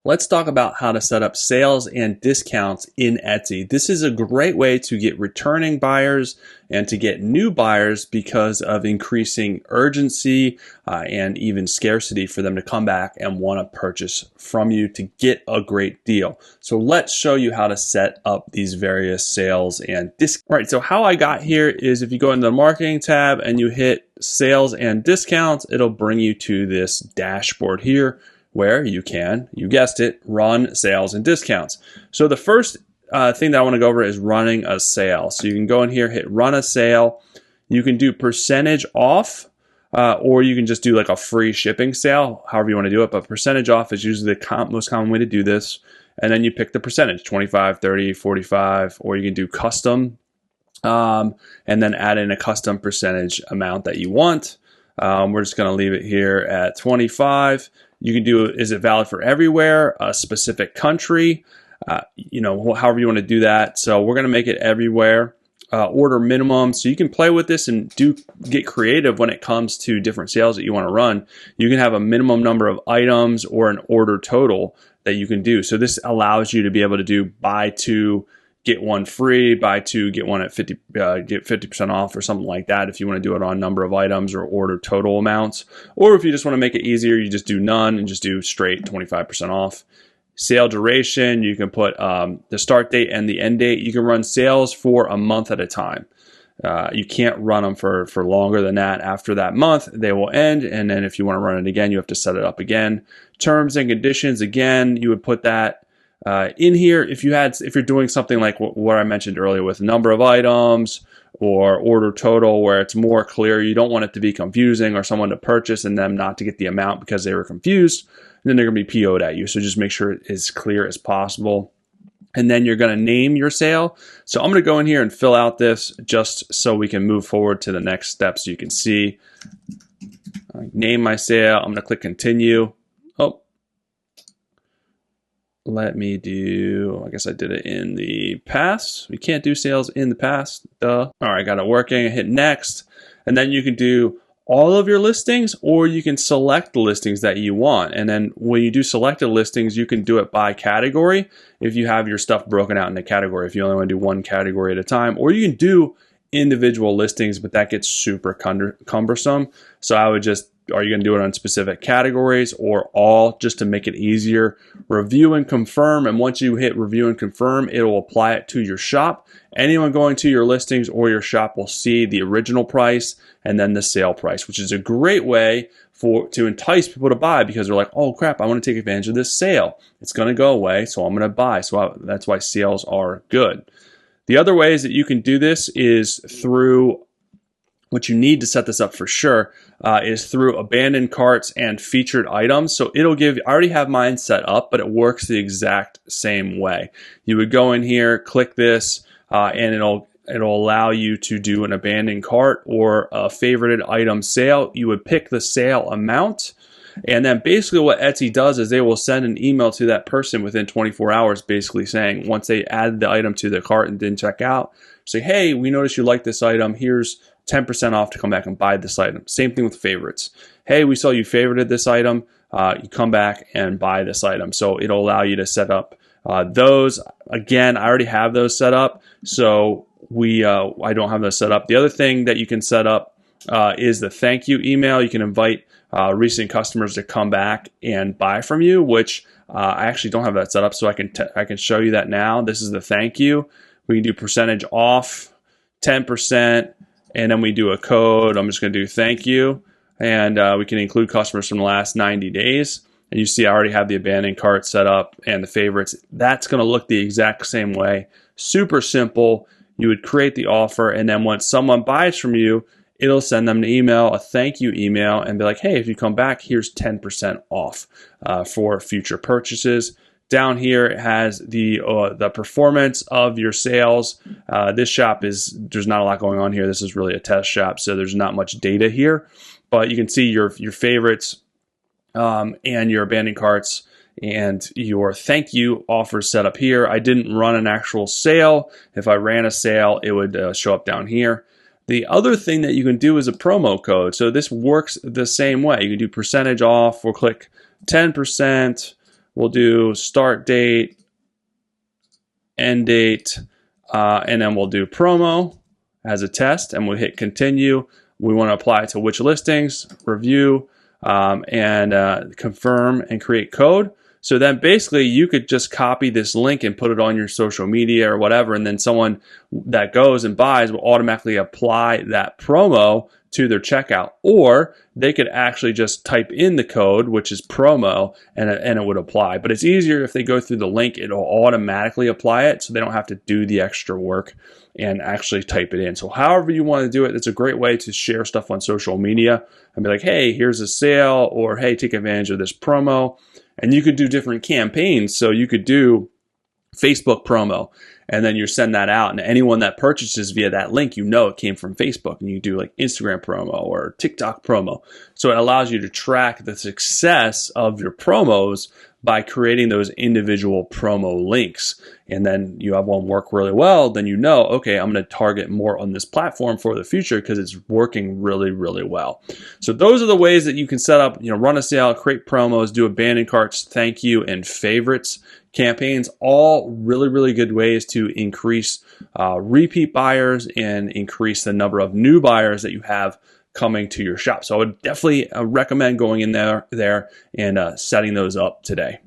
Let's talk about how to set up sales and discounts in Etsy. This is a great way to get returning buyers and to get new buyers because of increasing urgency and even scarcity for them to come back and want to purchase from you to get a great deal. So let's show you how to set up these various sales and discounts. All right, so how I got here is if you go into the marketing tab and you hit sales and discounts, it'll bring you to this dashboard here, where you can, you guessed it, run sales and discounts. So the first thing that I want to go over is running a sale. So you can go in here, hit run a sale. You can do percentage off, or you can just do like a free shipping sale, however you want to do it. But percentage off is usually the most common way to do this. And then you pick the percentage, 25, 30, 45, or you can do custom, and then add in a custom percentage amount that you want. We're just going to leave it here at 25. You can do, is it valid for everywhere, a specific country, however you want to do that. So we're going to make it everywhere. Order minimum. So you can play with this and get creative when it comes to different sales that you want to run. You can have a minimum number of items or an order total that you can do. So this allows you to be able to do buy two, get one free, buy two, get one at 50, get 50% off or something like that if you want to do it on number of items or order total amounts. Or if you just want to make it easier, you just do none and just do straight 25% off. Sale duration, you can put the start date and the end date. You can run sales for a month at a time. You can't run them for longer than that. After that month, they will end. And then if you want to run it again, you have to set it up again. Terms and conditions, again, you would put that in here. If you're doing something like what I mentioned earlier with number of items or order total, where it's more clear, you don't want it to be confusing or someone to purchase and them not to get the amount because they were confused, then they're going to be PO'd at you. So just make sure it is clear as possible. And then you're going to name your sale. So I'm going to go in here and fill out this just so we can move forward to the next step. So you can see, name my sale. I'm going to click continue. Oh, let me do, I guess I did it in the past. We can't do sales in the past, duh. All right, got it working, hit next. And then you can do all of your listings, or you can select the listings that you want. And then when you do selected listings, you can do it by category if you have your stuff broken out into category, if you only want to do one category at a time, or you can do individual listings, but that gets super cumbersome. So I would just, are you going to do it on specific categories or all, just to make it easier? Review and confirm. And once you hit review and confirm, it will apply it to your shop. Anyone going to your listings or your shop will see the original price and then the sale price, which is a great way to entice people to buy, because they're like, oh crap, I want to take advantage of this sale. It's going to go away, so I'm going to buy. So that's why sales are good. The other ways that you can do this is through, what you need to set this up for sure, is through abandoned carts and featured items. So it'll give, I already have mine set up, but it works the exact same way. You would go in here, click this, and it'll allow you to do an abandoned cart or a favorited item sale. You would pick the sale amount. And then basically what Etsy does is they will send an email to that person within 24 hours, basically saying, once they add the item to their cart and didn't check out, say, hey, we noticed you like this item. Here's 10% off to come back and buy this item. Same thing with favorites. Hey, we saw you favorited this item. You come back and buy this item. So it'll allow you to set up those. Again, I already have those set up. So I don't have those set up. The other thing that you can set up is the thank you email. You can invite recent customers to come back and buy from you, which I actually don't have that set up, so I can show you that now. This is the thank you. We can do percentage off, 10%, and then we do a code. I'm just going to do thank you, and we can include customers from the last 90 days. And you see I already have the abandoned cart set up and the favorites. That's going to look the exact same way. Super simple. You would create the offer, and then once someone buys from you, it'll send them an email, a thank you email, and be like, hey, if you come back, here's 10% off for future purchases. Down here, it has the performance of your sales. This shop there's not a lot going on here. This is really a test shop, so there's not much data here. But you can see your favorites and your abandoned carts and your thank you offers set up here. I didn't run an actual sale. If I ran a sale, it would show up down here. The other thing that you can do is a promo code. So this works the same way. You can do percentage off. We'll click 10%. we'll do start date, end date, and then we'll do promo as a test, and we'll hit continue. We want to apply it to which listings, review, and confirm and create code. So then basically you could just copy this link and put it on your social media or whatever, and then someone that goes and buys will automatically apply that promo to their checkout. Or they could actually just type in the code, which is promo, and it would apply. But it's easier if they go through the link, it'll automatically apply it, so they don't have to do the extra work and actually type it in. So however you want to do it, it's a great way to share stuff on social media and be like, hey, here's a sale, or hey, take advantage of this promo. And you could do different campaigns. So you could do Facebook promo, and then you send that out, and anyone that purchases via that link, you know it came from Facebook. And you do like Instagram promo or TikTok promo. So it allows you to track the success of your promos by creating those individual promo links. And then you have one work really well, then you know, okay, I'm going to target more on this platform for the future because it's working really, really well. So those are the ways that you can set up, run a sale, create promos, do abandoned carts, thank you, and favorites campaigns. All really, really good ways to increase repeat buyers and increase the number of new buyers that you have coming to your shop. So I would definitely recommend going in there and setting those up today.